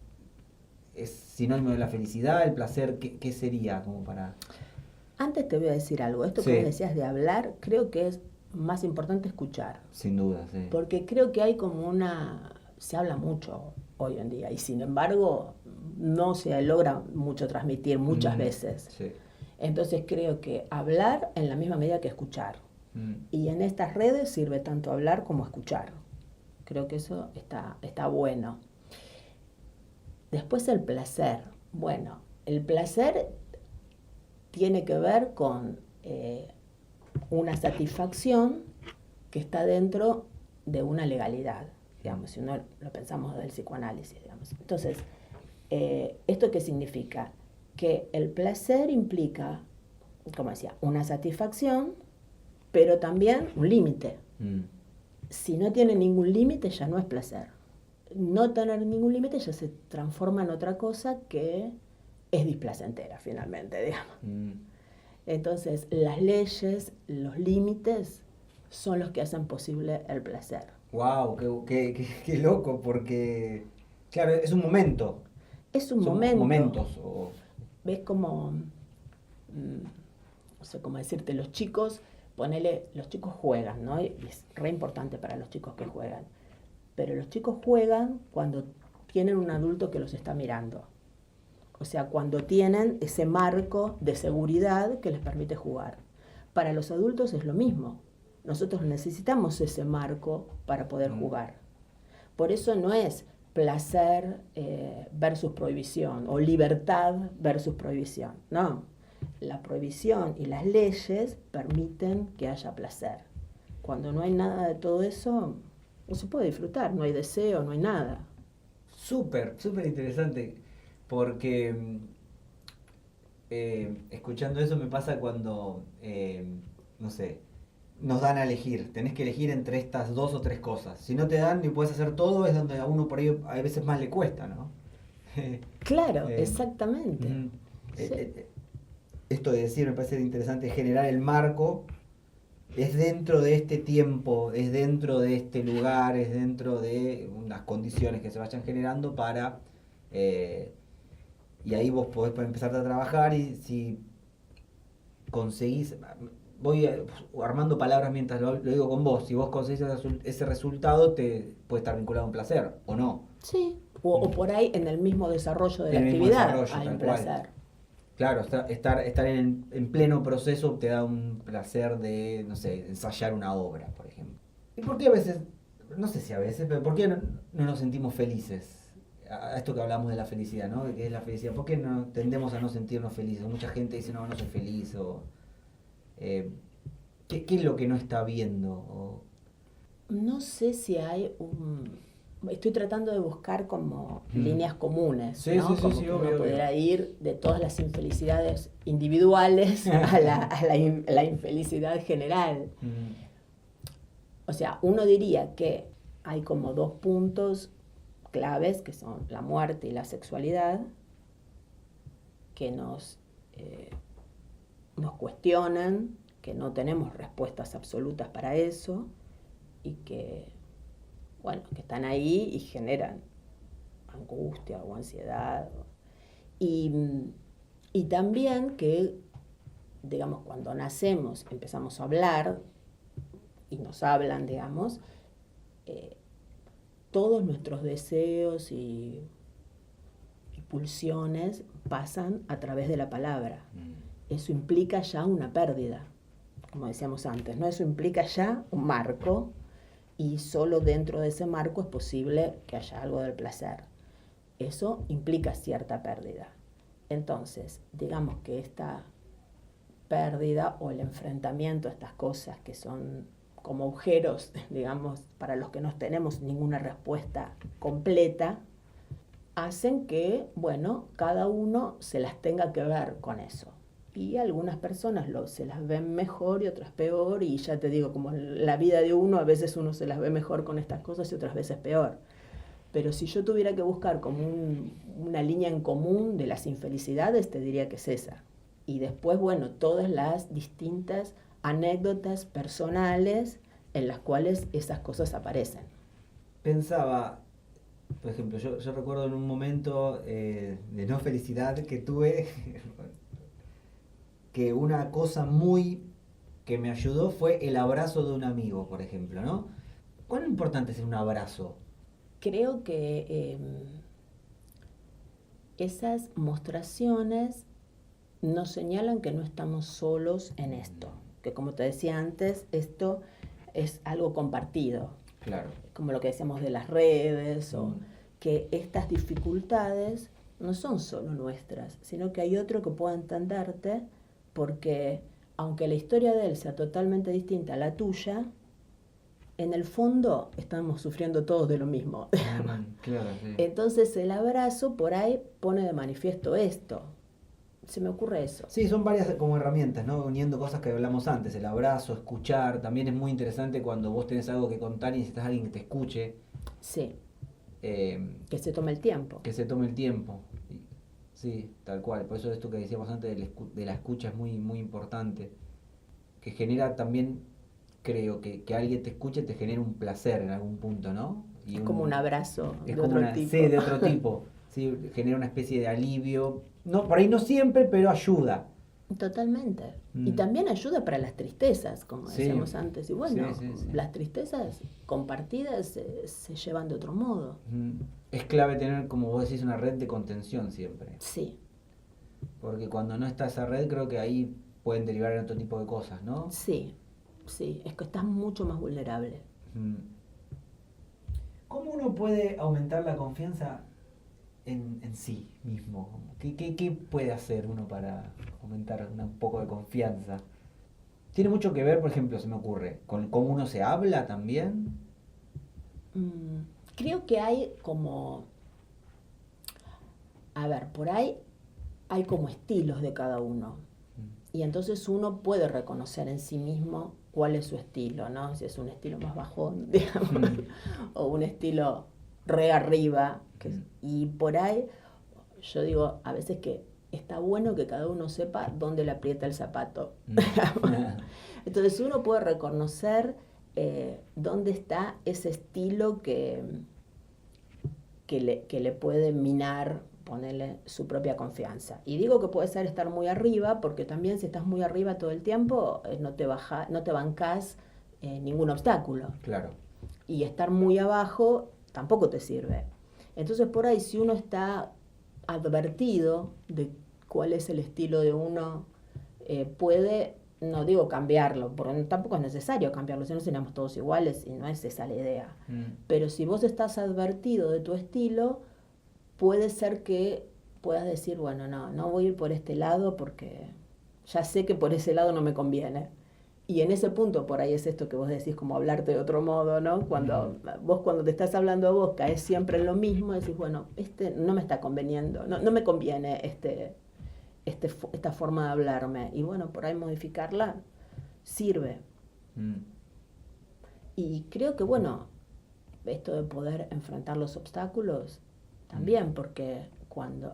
sinónimo de la felicidad? ¿El placer qué sería como para...? Antes te voy a decir algo. Esto que decías de hablar, creo que es más importante escuchar. Sin duda, sí. Porque creo que hay como se habla mucho hoy en día y sin embargo no se logra mucho transmitir muchas veces. Sí. Entonces creo que hablar en la misma medida que escuchar. Y en estas redes sirve tanto hablar como escuchar. Creo que eso está bueno. Después el placer. Bueno, el placer tiene que ver con una satisfacción que está dentro de una legalidad, digamos, si uno lo pensamos del psicoanálisis, digamos. Entonces, ¿esto qué significa? Que el placer implica, como decía, una satisfacción, pero también un límite. Si no tiene ningún límite, ya no es placer. No tener ningún límite ya se transforma en otra cosa que es displacentera, finalmente, digamos. Entonces, las leyes, los límites, son los que hacen posible el placer. ¡Wow! ¡Qué loco! Porque, claro, es un momento. Es un momento. Momentos. Ves como, no sé cómo decirte, los chicos juegan, ¿no? Y es re importante para los chicos que juegan. Pero los chicos juegan cuando tienen un adulto que los está mirando. O sea, cuando tienen ese marco de seguridad que les permite jugar. Para los adultos es lo mismo. Nosotros necesitamos ese marco para poder jugar. Por eso no es placer versus prohibición o libertad versus prohibición. No, la prohibición y las leyes permiten que haya placer. Cuando no hay nada de todo eso, no se puede disfrutar, no hay deseo, no hay nada. Súper interesante, porque escuchando eso me pasa cuando, no sé, nos dan a elegir, tenés que elegir entre estas 2 o 3 cosas. Si no te dan y puedes hacer todo, es donde a uno por ahí a veces más le cuesta, ¿no? Claro, exactamente. Sí. Esto de decir me parece interesante, generar el marco, es dentro de este tiempo, es dentro de este lugar, es dentro de unas condiciones que se vayan generando para... y ahí vos podés empezar a trabajar, y si conseguís... Voy armando palabras mientras lo digo con vos. Si vos conseguís ese resultado, te puede estar vinculado a un placer, ¿o no? Sí, o por ahí en el mismo desarrollo de la actividad hay un placer. Claro, estar en pleno proceso te da un placer de, no sé, ensayar una obra, por ejemplo. ¿Y por qué a veces, no sé si a veces, pero por qué no nos sentimos felices? A esto que hablamos de la felicidad, ¿no? De qué es la felicidad. ¿Por qué no tendemos a no sentirnos felices? Mucha gente dice, no soy feliz, o... ¿qué es lo que no está viendo? No sé si hay estoy tratando de buscar como líneas comunes, sí, ¿no? Sí, como sí, que obvio, uno pudiera ir de todas las infelicidades individuales a la infelicidad general. O sea, uno diría que hay como 2 puntos claves, que son la muerte y la sexualidad, que nos cuestionan, que no tenemos respuestas absolutas para eso, y que, bueno, que están ahí y generan angustia o ansiedad. Y también que, digamos, cuando nacemos empezamos a hablar y nos hablan, digamos, todos nuestros deseos y pulsiones pasan a través de la palabra. Eso implica ya una pérdida, como decíamos antes, ¿no? Eso implica ya un marco, y solo dentro de ese marco es posible que haya algo del placer. Eso implica cierta pérdida. Entonces, digamos que esta pérdida o el enfrentamiento a estas cosas que son como agujeros, digamos, para los que no tenemos ninguna respuesta completa, hacen que, bueno, cada uno se las tenga que ver con eso. Y algunas personas se las ven mejor y otras peor, y ya te digo, como la vida de uno, a veces uno se las ve mejor con estas cosas y otras veces peor. Pero si yo tuviera que buscar como una línea en común de las infelicidades, te diría que es esa. Y después, bueno, todas las distintas anécdotas personales en las cuales esas cosas aparecen. Pensaba, por ejemplo, yo recuerdo en un momento de no felicidad que tuve, que una cosa muy que me ayudó fue el abrazo de un amigo, por ejemplo, ¿no? ¿Cuán importante es un abrazo? Creo que esas mostraciones nos señalan que no estamos solos en esto, que como te decía antes, esto es algo compartido. Claro. Como lo que decíamos de las redes, o que estas dificultades no son solo nuestras, sino que hay otro que pueda entenderte, porque aunque la historia de él sea totalmente distinta a la tuya, en el fondo estamos sufriendo todos de lo mismo. Claro, sí. Entonces el abrazo por ahí pone de manifiesto esto. Se me ocurre eso. Sí, son varias como herramientas, ¿no? Uniendo cosas que hablamos antes, el abrazo, escuchar. También es muy interesante cuando vos tenés algo que contar y necesitas a alguien que te escuche. Sí. Que se tome el tiempo. Que se tome el tiempo. Sí, tal cual. Por eso esto que decíamos antes de la escucha es muy, muy importante. Que genera también, creo, que alguien te escuche te genera un placer en algún punto, ¿no? Y es como un abrazo de otro tipo. Sí, de otro tipo. Sí, genera una especie de alivio. No, por ahí no siempre, pero ayuda. Totalmente. Y también ayuda para las tristezas, como decíamos antes. Y bueno, sí. las tristezas compartidas se llevan de otro modo. Es clave tener, como vos decís, una red de contención siempre. Sí. Porque cuando no está esa red, creo que ahí pueden derivar en otro tipo de cosas, ¿no? Sí, es que estás mucho más vulnerable. ¿Cómo uno puede aumentar la confianza en sí mismo? ¿Qué puede hacer uno para aumentar un poco de confianza? ¿Tiene mucho que ver, por ejemplo, se me ocurre, con cómo uno se habla también? Creo que hay como... A ver, por ahí hay como estilos de cada uno. Y entonces uno puede reconocer en sí mismo cuál es su estilo, ¿no? Si es un estilo más bajón, digamos, o un estilo re arriba. Y por ahí, yo digo a veces que está bueno que cada uno sepa dónde le aprieta el zapato. Entonces uno puede reconocer dónde está ese estilo que le puede minar, ponerle su propia confianza. Y digo que puede ser estar muy arriba, porque también si estás muy arriba todo el tiempo, no te bancás ningún obstáculo. Claro. Y estar muy abajo tampoco te sirve. Entonces por ahí, si uno está advertido de cuál es el estilo de uno, puede, no digo cambiarlo, porque tampoco es necesario cambiarlo, si no seríamos todos iguales y no es esa la idea. Pero si vos estás advertido de tu estilo, puede ser que puedas decir, bueno, no voy a ir por este lado porque ya sé que por ese lado no me conviene. Y en ese punto, por ahí es esto que vos decís, como hablarte de otro modo, ¿no? Cuando te estás hablando a vos, caes siempre en lo mismo, decís, bueno, no me está conveniendo, no me conviene esta forma de hablarme. Y bueno, por ahí modificarla sirve. Y creo que, bueno, esto de poder enfrentar los obstáculos, también, porque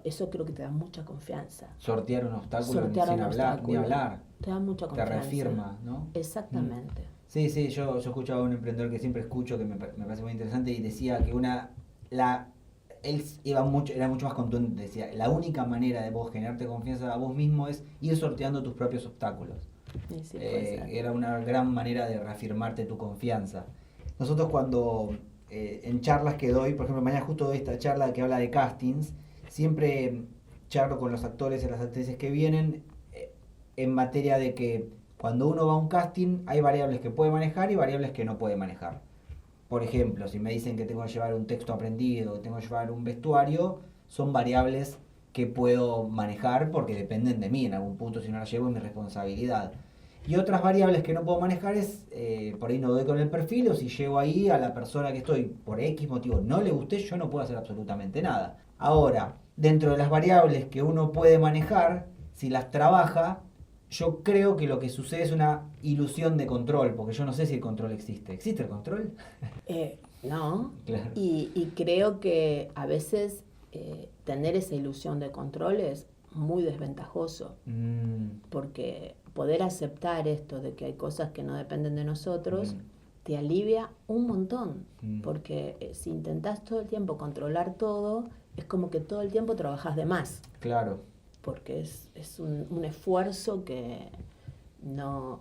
eso creo que te da mucha confianza. Sortear un obstáculo sin hablar, ni hablar. Te da mucha confianza. Te reafirma, ¿no? Exactamente. Sí, yo escuchaba a un emprendedor que siempre escucho, que me parece muy interesante, y decía que él era mucho más contundente, decía, la única manera de vos generarte confianza a vos mismo es ir sorteando tus propios obstáculos. Sí, era una gran manera de reafirmarte tu confianza. Nosotros cuando... en charlas que doy, por ejemplo, mañana justo doy esta charla que habla de castings, siempre charlo con los actores y las actrices que vienen en materia de que cuando uno va a un casting hay variables que puede manejar y variables que no puede manejar. Por ejemplo, si me dicen que tengo que llevar un texto aprendido, que tengo que llevar un vestuario, son variables que puedo manejar porque dependen de mí en algún punto, si no las llevo es mi responsabilidad. Y otras variables que no puedo manejar es, por ahí no doy con el perfil, o si llego ahí a la persona que estoy por X motivo no le gusté, yo no puedo hacer absolutamente nada. Ahora, dentro de las variables que uno puede manejar, si las trabaja, yo creo que lo que sucede es una ilusión de control, porque yo no sé si el control existe. ¿Existe el control? No. Claro. Y creo que a veces tener esa ilusión de control es muy desventajoso, porque poder aceptar esto de que hay cosas que no dependen de nosotros te alivia un montón, porque si intentás todo el tiempo controlar todo, es como que todo el tiempo trabajas de más. Claro. Porque es un esfuerzo que no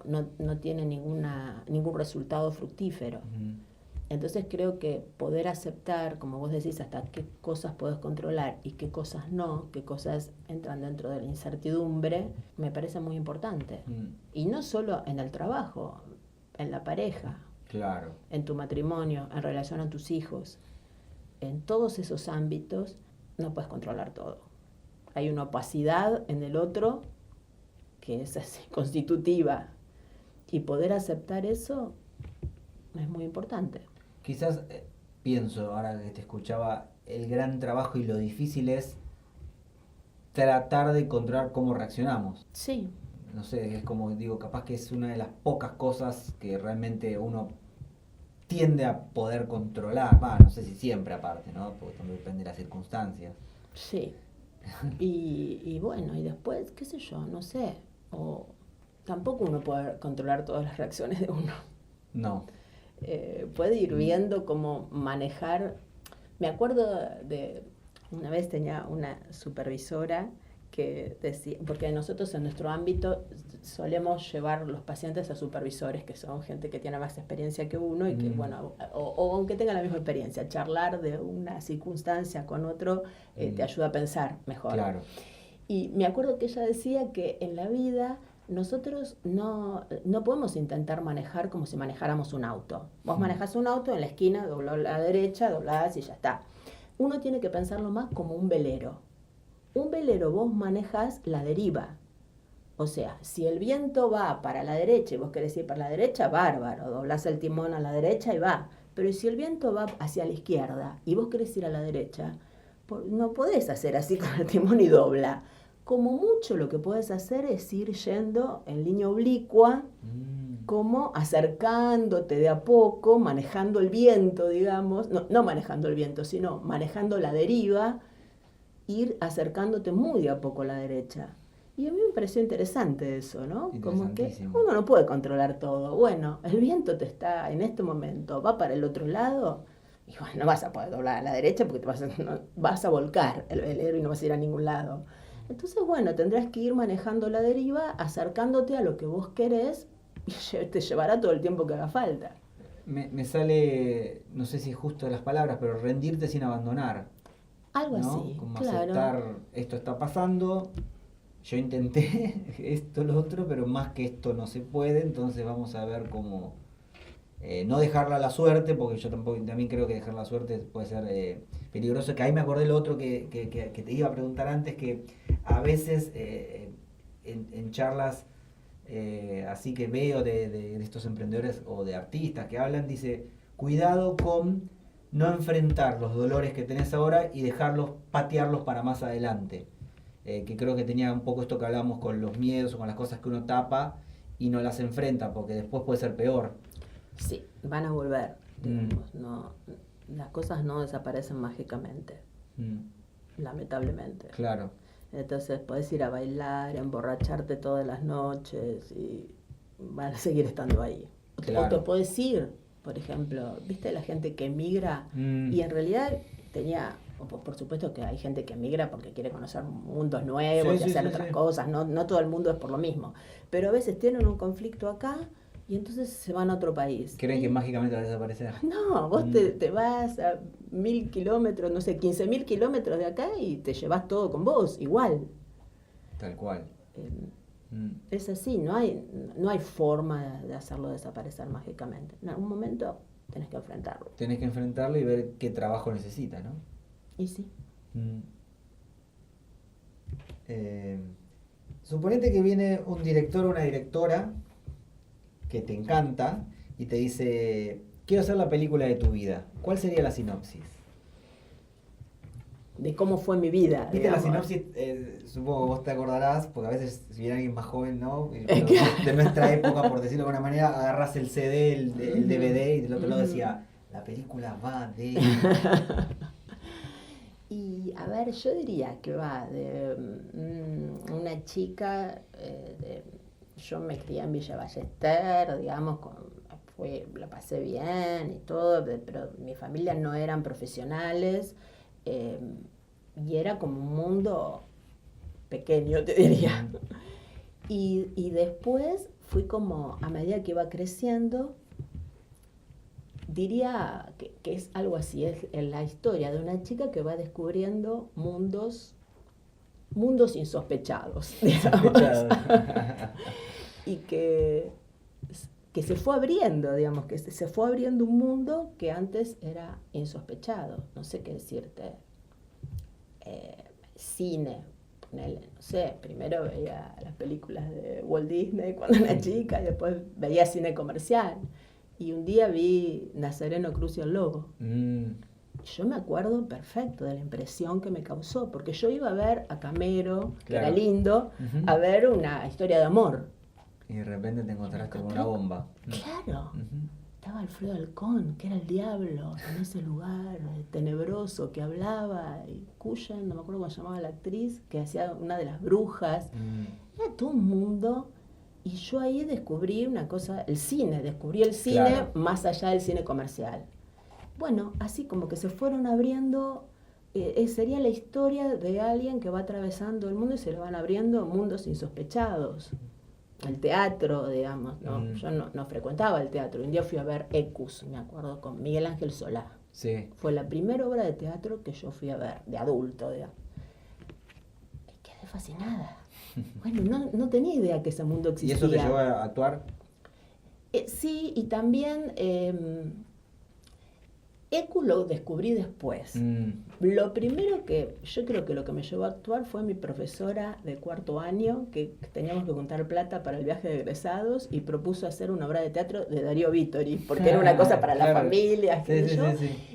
tiene ningún resultado fructífero. Entonces creo que poder aceptar, como vos decís, hasta qué cosas podés controlar y qué cosas no, qué cosas entran dentro de la incertidumbre, me parece muy importante. Y no solo en el trabajo, en la pareja, claro, en tu matrimonio, en relación a tus hijos. En todos esos ámbitos no puedes controlar todo. Hay una opacidad en el otro que es así, constitutiva. Y poder aceptar eso es muy importante. Quizás, pienso, ahora que te escuchaba, el gran trabajo y lo difícil es tratar de controlar cómo reaccionamos. Sí. No sé, es como digo, capaz que es una de las pocas cosas que realmente uno tiende a poder controlar. No sé si siempre aparte, ¿no? Porque también depende de las circunstancias. Sí. Y bueno, y después, qué sé yo, no sé. O tampoco uno puede controlar todas las reacciones de uno. No. Puede ir viendo cómo manejar. Me acuerdo de una vez tenía una supervisora que decía, porque nosotros en nuestro ámbito solemos llevar los pacientes a supervisores, que son gente que tiene más experiencia que uno y que, bueno, o aunque tenga la misma experiencia, charlar de una circunstancia con otro te ayuda a pensar mejor. Claro. Y me acuerdo que ella decía que en la vida nosotros no podemos intentar manejar como si manejáramos un auto. Vos manejás un auto en la esquina, doblás a la derecha, doblás y ya está. Uno tiene que pensarlo más como un velero. Un velero vos manejás la deriva. O sea, si el viento va para la derecha y vos querés ir para la derecha, bárbaro, doblás el timón a la derecha y va. Pero si el viento va hacia la izquierda y vos querés ir a la derecha, no podés hacer así con el timón y dobla. Como mucho lo que podés hacer es ir yendo en línea oblicua, como acercándote de a poco, manejando el viento, digamos, no manejando el viento, sino manejando la deriva, ir acercándote muy de a poco a la derecha. Y a mí me pareció interesante eso, ¿no? Como que uno no puede controlar todo. Bueno, el viento te está, en este momento, va para el otro lado, y bueno, no vas a poder doblar a la derecha porque vas a volcar el velero y no vas a ir a ningún lado. Entonces, bueno, tendrás que ir manejando la deriva, acercándote a lo que vos querés, y te llevará todo el tiempo que haga falta. Me sale, no sé si es justo las palabras, pero rendirte sin abandonar. Algo ¿no? así, Como claro. aceptar, esto está pasando, yo intenté esto, lo otro, pero más que esto no se puede, entonces vamos a ver cómo... no dejarla a la suerte, porque yo también creo que dejar la suerte puede ser peligroso. Que ahí me acordé lo otro que te iba a preguntar antes, que a veces en charlas así que veo de estos emprendedores o de artistas que hablan, dice, cuidado con no enfrentar los dolores que tenés ahora y patearlos para más adelante. Que creo que tenía un poco esto que hablamos con los miedos o con las cosas que uno tapa y no las enfrenta, porque después puede ser peor. Sí, van a volver. Digamos, no, las cosas no desaparecen mágicamente, lamentablemente. Claro. Entonces podés ir a bailar, emborracharte todas las noches y van a seguir estando ahí. Claro. O te podés ir, por ejemplo, ¿viste la gente que emigra? Y en realidad por supuesto que hay gente que emigra porque quiere conocer mundos nuevos y hacer otras cosas, no todo el mundo es por lo mismo. Pero a veces tienen un conflicto acá y entonces se van a otro país. ¿Creen que mágicamente va a desaparecer? No, vos te vas a 1000 kilómetros, no sé, 15.000 kilómetros de acá y te llevas todo con vos, igual. Tal cual. Es así, no hay forma de hacerlo desaparecer mágicamente. En algún momento tenés que enfrentarlo. Tenés que enfrentarlo y ver qué trabajo necesita, ¿no? Y sí. Suponete que viene un director o una directora que te encanta y te dice, quiero hacer la película de tu vida. ¿Cuál sería la sinopsis? De cómo fue mi vida. ¿Viste digamos? la sinopsis? Supongo que vos te acordarás, porque a veces si viene alguien más joven, ¿no? De nuestra época, por decirlo de alguna manera, agarrás el CD, el DVD y del otro lado decía, la película va de... Y a ver, yo diría que va de una chica, yo me crié en Villa Ballester, digamos, la pasé bien y todo, pero mi familia no eran profesionales y era como un mundo pequeño, te diría. Y después fui como, a medida que iba creciendo, diría que es algo así, es la historia de una chica que va descubriendo mundos insospechados, digamos. Y que se fue abriendo, digamos, que se fue abriendo un mundo que antes era insospechado. No sé qué decirte. Cine, ponele, no sé, primero veía las películas de Walt Disney cuando era chica y después veía cine comercial. Y un día vi Nazareno Cruz y el Lobo. Yo me acuerdo perfecto de la impresión que me causó, porque yo iba a ver a Camero, que era lindo, a ver una historia de amor. Y de repente te encontraste con una bomba. Claro. Estaba Alfredo Alcón, que era el diablo, en ese lugar tenebroso que hablaba, y Cuyen, no me acuerdo cómo se llamaba la actriz, que hacía una de las brujas. Era todo un mundo. Y yo ahí descubrí una cosa, descubrí el cine más allá del cine comercial. Bueno, así como que se fueron abriendo, sería la historia de alguien que va atravesando el mundo y se le van abriendo mundos insospechados. El teatro, digamos, ¿no? Yo no frecuentaba el teatro. Un día fui a ver Ecus, me acuerdo, con Miguel Ángel Solá. Sí. Fue la primera obra de teatro que yo fui a ver, de adulto, digamos. Y quedé fascinada. Bueno, no tenía idea que ese mundo existía. ¿Y eso te llevó a actuar? Sí, y también ECU lo descubrí después. Lo primero que yo creo que lo que me llevó a actuar fue mi profesora de 4º año, que teníamos que juntar plata para el viaje de egresados y propuso hacer una obra de teatro de Darío Vittori, porque era una cosa para las familias,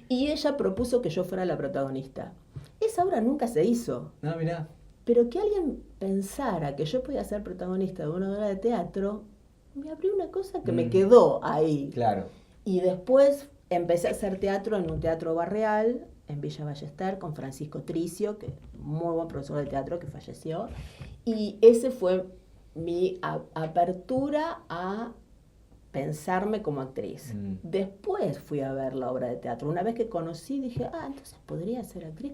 y ella propuso que yo fuera la protagonista. Esa obra nunca se hizo. No, mirá. Pero que alguien pensara que yo podía ser protagonista de una obra de teatro, me abrió una cosa que me quedó ahí. Claro. Y después empecé a hacer teatro en un teatro barrial en Villa Ballester con Francisco Tricio, que es muy buen profesor de teatro que falleció. Y ese fue mi apertura a pensarme como actriz. Después fui a ver la obra de teatro. Una vez que conocí, dije, entonces podría ser actriz.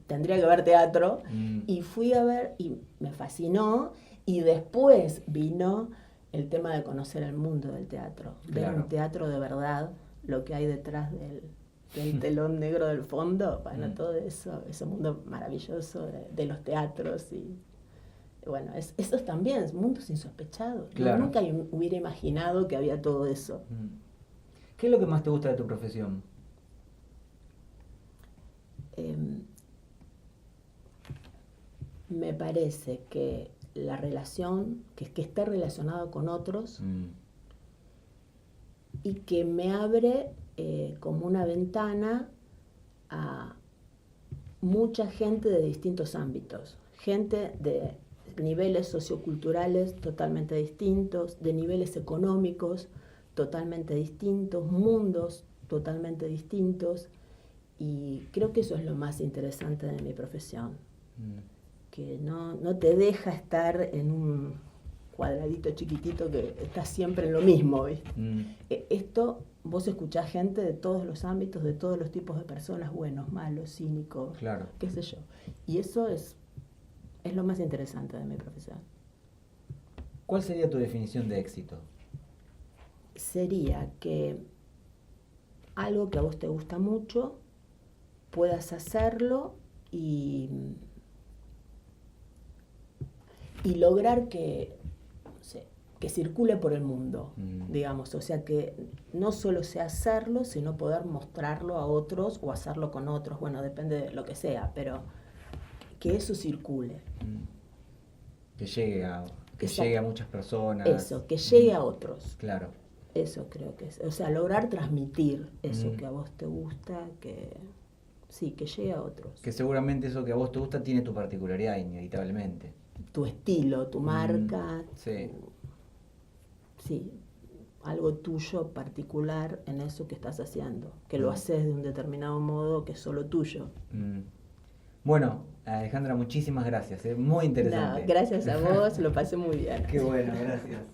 Tendría que ver teatro. Y fui a ver y me fascinó. Y después vino el tema de conocer el mundo del teatro. Ver un teatro de verdad, lo que hay detrás del telón negro del fondo, bueno, todo eso, ese mundo maravilloso de los teatros y bueno, esos también, mundos insospechados. Claro. Yo nunca hubiera imaginado que había todo eso. ¿Qué es lo que más te gusta de tu profesión? Me parece que la relación, que esté relacionado con otros y que me abre como una ventana a mucha gente de distintos ámbitos, gente de niveles socioculturales totalmente distintos, de niveles económicos totalmente distintos, mundos totalmente distintos, y creo que eso es lo más interesante de mi profesión, que no te deja estar en un cuadradito chiquitito que está siempre en lo mismo, ¿viste? Esto, vos escuchás gente de todos los ámbitos, de todos los tipos de personas, buenos, malos, cínicos, qué sé yo. Y eso es lo más interesante de mi profesión. ¿Cuál sería tu definición de éxito? Sería que algo que a vos te gusta mucho, puedas hacerlo y lograr que circule por el mundo, digamos, o sea, que no solo sea hacerlo, sino poder mostrarlo a otros o hacerlo con otros, bueno, depende de lo que sea, pero que eso circule. Que llegue a muchas personas. Eso, que llegue a otros. Claro. Eso creo que es, o sea, lograr transmitir eso que a vos te gusta, que llegue a otros. Que seguramente eso que a vos te gusta tiene tu particularidad, inevitablemente. Tu estilo, tu marca. Sí, algo tuyo particular en eso que estás haciendo, que lo haces de un determinado modo que es solo tuyo. Bueno, Alejandra, muchísimas gracias, muy interesante. No, gracias a vos, lo pasé muy bien. Qué bueno, gracias.